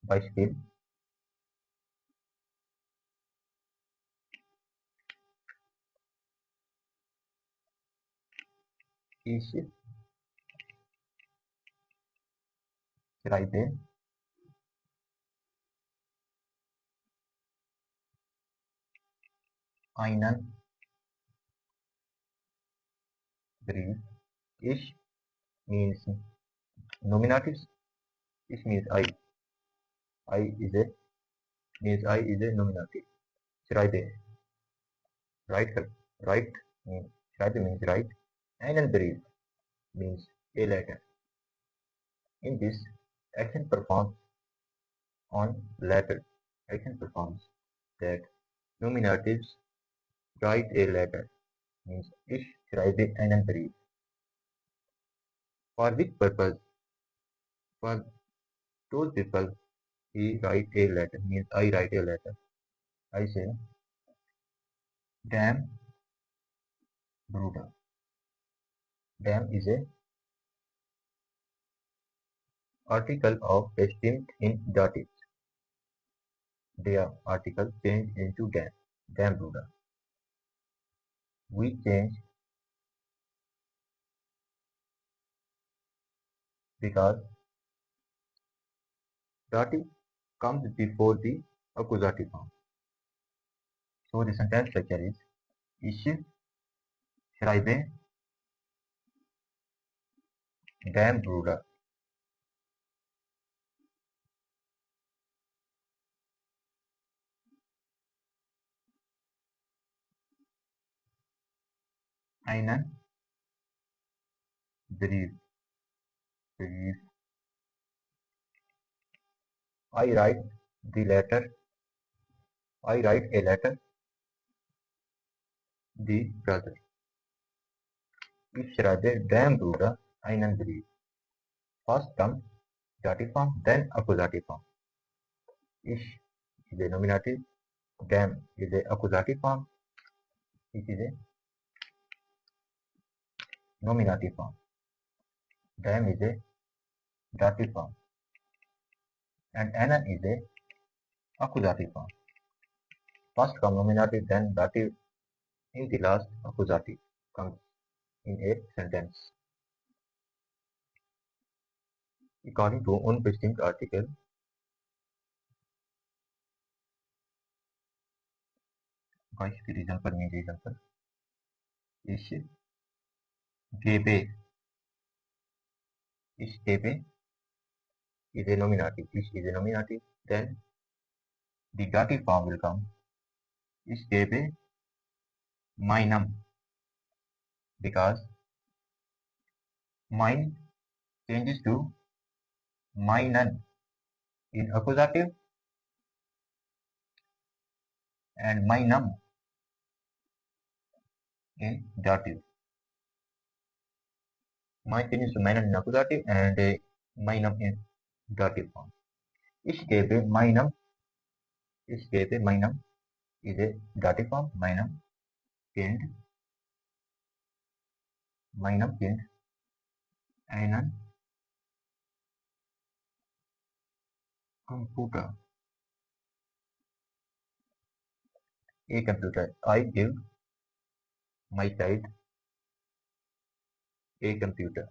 Beispiel. Ich schreibe einen Brief. Ich means nominatives. Ich means I. I is a nominative. Schreibe. Write means schreibe means write. Einen Brief means a letter. In this, action performs on letter. Action performs that nominatives write a letter means ich schreibe einen Brief. For which purpose? For those people he write a letter means I write a letter. I say damn Bruder. Damn is a article of distinct in dative. Der article changed into damn. Damn Bruder. We change because dative comes before the accusative form. So the sentence structure is ich schreibe damn Bruder. Einen Brief. I write a letter. The brother. Ich schreibe dem Bruder einen Brief. First comes dative form, then accusative form. Ich is a nominative. Dem is a accusative form. It is a nominative form. Dem is a dative form. And einen is a accusative form. First comes nominative, then dative. In the last, accusative comes in a sentence. According to unbestimmt article, Beispiel example means example. Ich gebe is a nominative. Ich is a nominative. Then the dative form will come. Ich gebe meinem, because mine changes to meinen in accusative and meinem in dative. Mine changes to meinen in accusative and meinem in dative form. Ich gebe meinem is a dative form. Meinem Kind einen Computer. A computer. I give my child a computer.